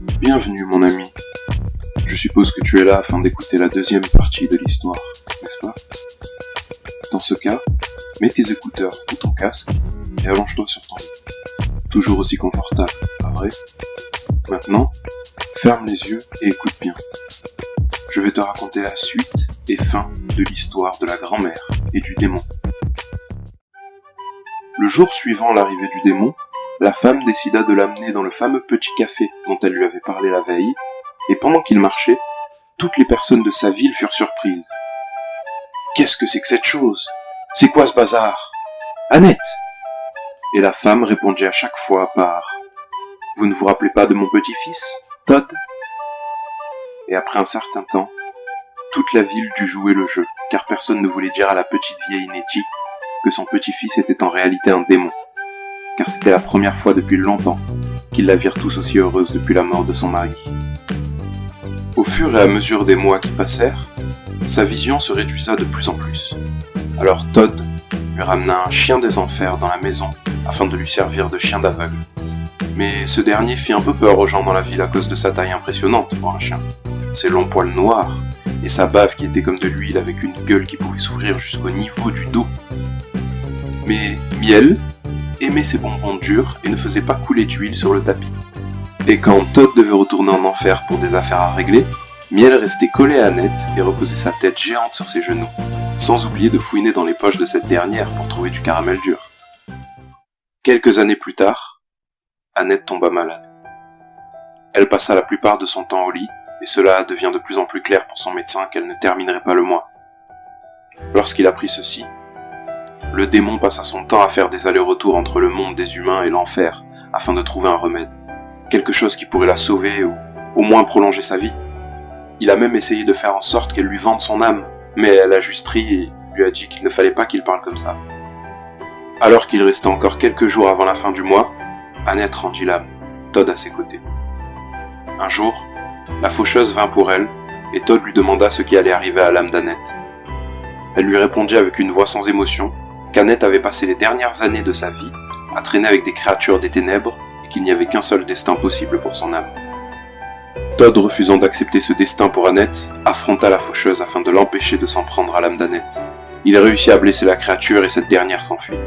Bienvenue mon ami. Je suppose que tu es là afin d'écouter la deuxième partie de l'histoire, n'est-ce pas? Dans ce cas, mets tes écouteurs ou ton casque et allonge-toi sur ton lit. Toujours aussi confortable, pas vrai? Maintenant, ferme les yeux et écoute bien. Je vais te raconter la suite et fin de l'histoire de la grand-mère et du démon. Le jour suivant l'arrivée du démon, la femme décida de l'amener dans le fameux petit café dont elle lui avait parlé la veille, et pendant qu'il marchait, toutes les personnes de sa ville furent surprises. « Qu'est-ce que c'est que cette chose? C'est quoi ce bazar? Annette !» Et la femme répondit à chaque fois par « Vous ne vous rappelez pas de mon petit-fils, Todd ?» Et après un certain temps, toute la ville dut jouer le jeu, car personne ne voulait dire à la petite vieille Nettie que son petit-fils était en réalité un démon, car c'était la première fois depuis longtemps qu'ils la virent tous aussi heureuse depuis la mort de son mari. Au fur et à mesure des mois qui passèrent, sa vision se réduisa de plus en plus. Alors Todd lui ramena un chien des enfers dans la maison afin de lui servir de chien d'aveugle. Mais ce dernier fit un peu peur aux gens dans la ville à cause de sa taille impressionnante pour un chien, ses longs poils noirs et sa bave qui était comme de l'huile avec une gueule qui pouvait s'ouvrir jusqu'au niveau du dos. Mais Miel aimait ses bonbons durs et ne faisait pas couler d'huile sur le tapis. Et quand Todd devait retourner en enfer pour des affaires à régler, Miel restait collée à Annette et reposait sa tête géante sur ses genoux, sans oublier de fouiner dans les poches de cette dernière pour trouver du caramel dur. Quelques années plus tard, Annette tomba malade. Elle passa la plupart de son temps au lit, et cela devient de plus en plus clair pour son médecin qu'elle ne terminerait pas le mois. Lorsqu'il apprit ceci, le démon passa son temps à faire des allers-retours entre le monde des humains et l'enfer afin de trouver un remède, quelque chose qui pourrait la sauver ou au moins prolonger sa vie. Il a même essayé de faire en sorte qu'elle lui vende son âme, mais elle a juste ri et lui a dit qu'il ne fallait pas qu'il parle comme ça. Alors qu'il restait encore quelques jours avant la fin du mois, Annette rendit l'âme, Todd à ses côtés. Un jour, la faucheuse vint pour elle, et Todd lui demanda ce qui allait arriver à l'âme d'Annette. Elle lui répondit avec une voix sans émotion qu'Annette avait passé les dernières années de sa vie à traîner avec des créatures des ténèbres et qu'il n'y avait qu'un seul destin possible pour son âme. Todd, refusant d'accepter ce destin pour Annette, affronta la faucheuse afin de l'empêcher de s'en prendre à l'âme d'Annette. Il réussit à blesser la créature et cette dernière s'enfuit.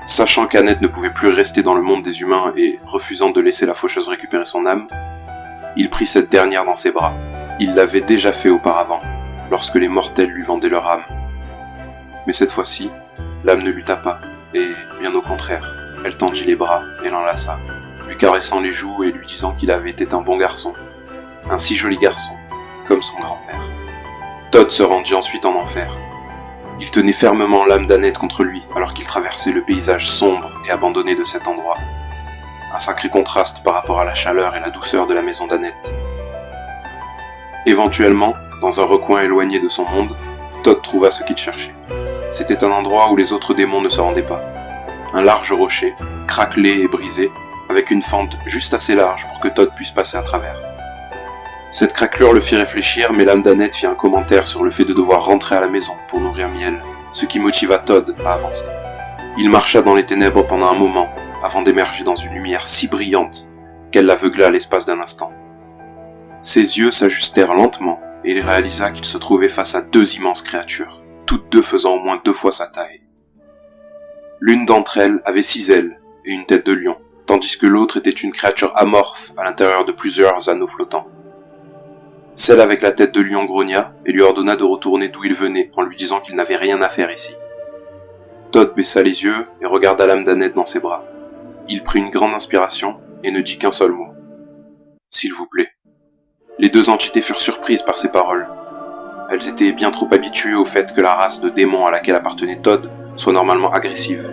Sachant qu'Annette ne pouvait plus rester dans le monde des humains et refusant de laisser la faucheuse récupérer son âme, il prit cette dernière dans ses bras. Il l'avait déjà fait auparavant, lorsque les mortels lui vendaient leur âme. Mais cette fois-ci, l'âme ne lutta pas, et bien au contraire, elle tendit les bras et l'enlaça, lui caressant les joues et lui disant qu'il avait été un bon garçon, un si joli garçon, comme son grand-père. Todd se rendit ensuite en enfer. Il tenait fermement l'âme d'Annette contre lui alors qu'il traversait le paysage sombre et abandonné de cet endroit. Un sacré contraste par rapport à la chaleur et la douceur de la maison d'Annette. Éventuellement, dans un recoin éloigné de son monde, Todd trouva ce qu'il cherchait. C'était un endroit où les autres démons ne se rendaient pas. Un large rocher, craquelé et brisé, avec une fente juste assez large pour que Todd puisse passer à travers. Cette craquelure le fit réfléchir, mais l'âme d'Annette fit un commentaire sur le fait de devoir rentrer à la maison pour nourrir Miel, ce qui motiva Todd à avancer. Il marcha dans les ténèbres pendant un moment, avant d'émerger dans une lumière si brillante qu'elle l'aveugla à l'espace d'un instant. Ses yeux s'ajustèrent lentement, et il réalisa qu'il se trouvait face à deux immenses créatures, toutes deux faisant au moins 2 fois sa taille. L'une d'entre elles avait 6 ailes et une tête de lion, tandis que l'autre était une créature amorphe à l'intérieur de plusieurs anneaux flottants. Celle avec la tête de lion grogna et lui ordonna de retourner d'où il venait en lui disant qu'il n'avait rien à faire ici. Todd baissa les yeux et regarda l'âme d'Annette dans ses bras. Il prit une grande inspiration et ne dit qu'un seul mot. « S'il vous plaît ». Les deux entités furent surprises par ces paroles. Elles étaient bien trop habituées au fait que la race de démons à laquelle appartenait Todd soit normalement agressive.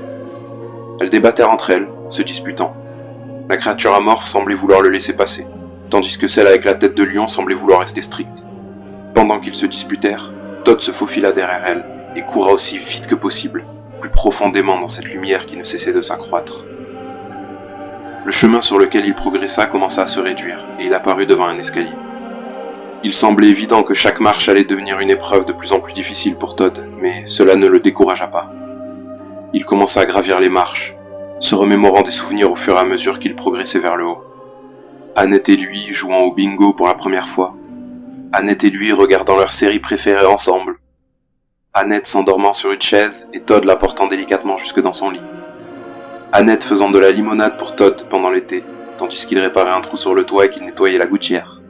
Elles débattèrent entre elles, se disputant. La créature amorphe semblait vouloir le laisser passer, tandis que celle avec la tête de lion semblait vouloir rester stricte. Pendant qu'ils se disputèrent, Todd se faufila derrière elle et courra aussi vite que possible, plus profondément dans cette lumière qui ne cessait de s'accroître. Le chemin sur lequel il progressa commença à se réduire et il apparut devant un escalier. Il semblait évident que chaque marche allait devenir une épreuve de plus en plus difficile pour Todd, mais cela ne le découragea pas. Il commença à gravir les marches, se remémorant des souvenirs au fur et à mesure qu'il progressait vers le haut. Annette et lui jouant au bingo pour la première fois. Annette et lui regardant leur série préférée ensemble. Annette s'endormant sur une chaise et Todd la portant délicatement jusque dans son lit. Annette faisant de la limonade pour Todd pendant l'été, tandis qu'il réparait un trou sur le toit et qu'il nettoyait la gouttière.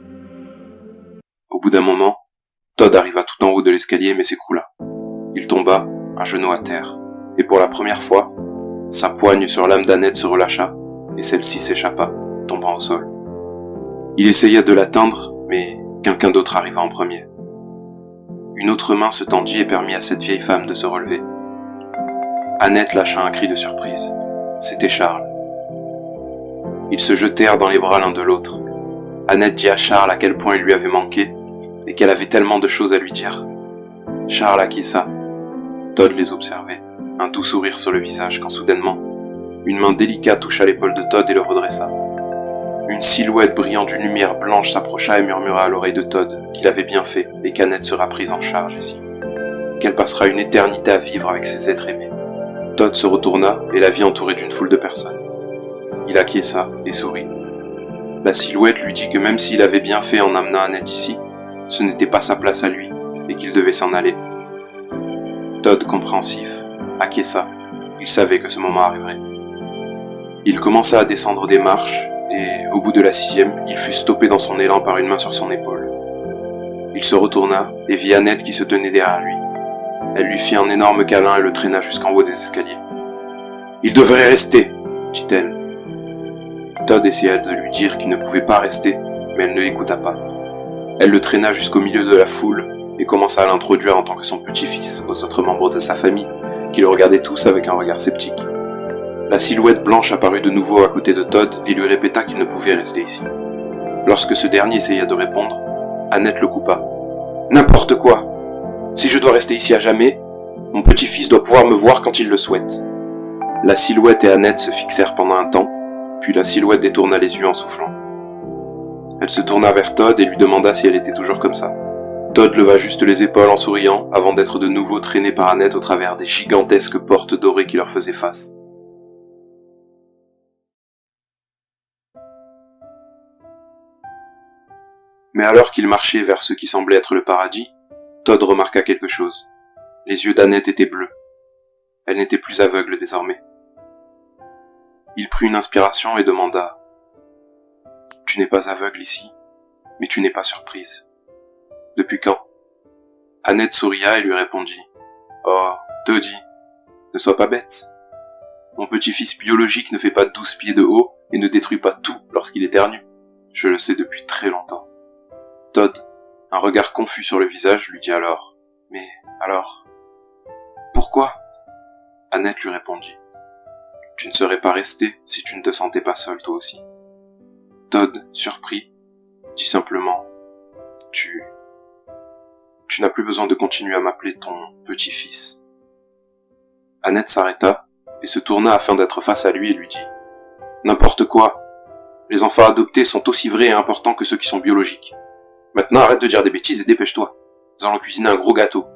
Au bout d'un moment, Todd arriva tout en haut de l'escalier mais s'écroula. Il tomba, un genou à terre, et pour la première fois, sa poigne sur l'âme d'Annette se relâcha, et celle-ci s'échappa, tombant au sol. Il essaya de l'atteindre, mais quelqu'un d'autre arriva en premier. Une autre main se tendit et permit à cette vieille femme de se relever. Annette lâcha un cri de surprise. C'était Charles. Ils se jetèrent dans les bras l'un de l'autre. Annette dit à Charles à quel point il lui avait manqué, et qu'elle avait tellement de choses à lui dire. Charles acquiesça. Todd les observait, un doux sourire sur le visage, quand soudainement, une main délicate toucha l'épaule de Todd et le redressa. Une silhouette brillant d'une lumière blanche s'approcha et murmura à l'oreille de Todd qu'il avait bien fait et qu'Annette sera prise en charge ici. Qu'elle passera une éternité à vivre avec ses êtres aimés. Todd se retourna et la vit entourée d'une foule de personnes. Il acquiesça et sourit. La silhouette lui dit que même s'il avait bien fait en amenant Annette ici, ce n'était pas sa place à lui et qu'il devait s'en aller. Todd, compréhensif, acquiesça. Il savait que ce moment arriverait. Il commença à descendre des marches et, au bout de la 6e, il fut stoppé dans son élan par une main sur son épaule. Il se retourna et vit Annette qui se tenait derrière lui. Elle lui fit un énorme câlin et le traîna jusqu'en haut des escaliers. « Il devrait rester !» dit-elle. Todd essaya de lui dire qu'il ne pouvait pas rester, mais elle ne l'écouta pas. Elle le traîna jusqu'au milieu de la foule et commença à l'introduire en tant que son petit-fils aux autres membres de sa famille, qui le regardaient tous avec un regard sceptique. La silhouette blanche apparut de nouveau à côté de Todd et lui répéta qu'il ne pouvait rester ici. Lorsque ce dernier essaya de répondre, Annette le coupa. « N'importe quoi! Si je dois rester ici à jamais, mon petit-fils doit pouvoir me voir quand il le souhaite. » La silhouette et Annette se fixèrent pendant un temps, puis la silhouette détourna les yeux en soufflant. Elle se tourna vers Todd et lui demanda si elle était toujours comme ça. Todd leva juste les épaules en souriant avant d'être de nouveau traîné par Annette au travers des gigantesques portes dorées qui leur faisaient face. Mais alors qu'il marchait vers ce qui semblait être le paradis, Todd remarqua quelque chose. Les yeux d'Annette étaient bleus. Elle n'était plus aveugle désormais. Il prit une inspiration et demanda « Tu n'es pas aveugle ici, mais tu n'es pas surprise. Depuis quand ?» Annette souria et lui répondit « Oh, Toddy, ne sois pas bête. Mon petit-fils biologique ne fait pas 12 pieds de haut et ne détruit pas tout lorsqu'il éternue. Je le sais depuis très longtemps. » Todd, un regard confus sur le visage, lui dit alors « Mais alors, pourquoi ?» Annette lui répondit « Tu ne serais pas resté si tu ne te sentais pas seul toi aussi. » Todd, surpris, dit simplement « Tu n'as plus besoin de continuer à m'appeler ton petit-fils. » Annette s'arrêta et se tourna afin d'être face à lui et lui dit « N'importe quoi. Les enfants adoptés sont aussi vrais et importants que ceux qui sont biologiques. Maintenant arrête de dire des bêtises et dépêche-toi. Nous allons cuisiner un gros gâteau.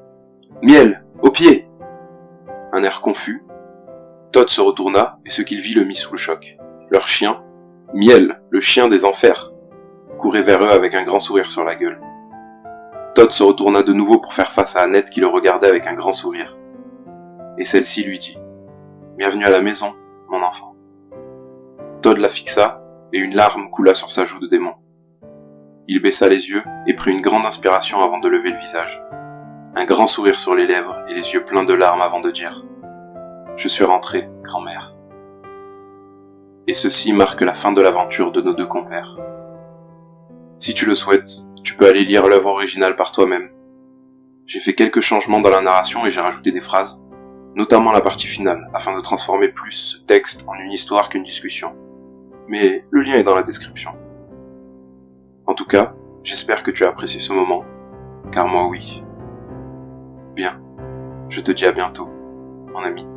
Miel, au pied !» Un air confus, Todd se retourna et ce qu'il vit le mit sous le choc. Leur chien, Miel, le chien des enfers, courait vers eux avec un grand sourire sur la gueule. Todd se retourna de nouveau pour faire face à Annette qui le regardait avec un grand sourire. Et celle-ci lui dit « Bienvenue à la maison, mon enfant. » Todd la fixa et une larme coula sur sa joue de démon. Il baissa les yeux et prit une grande inspiration avant de lever le visage. Un grand sourire sur les lèvres et les yeux pleins de larmes avant de dire « Je suis rentré, grand-mère. » Et ceci marque la fin de l'aventure de nos deux compères. Si tu le souhaites, tu peux aller lire l'œuvre originale par toi-même. J'ai fait quelques changements dans la narration et j'ai rajouté des phrases, notamment la partie finale, afin de transformer plus ce texte en une histoire qu'une discussion. Mais le lien est dans la description. En tout cas, j'espère que tu as apprécié ce moment, car moi oui. Bien, je te dis à bientôt, mon ami.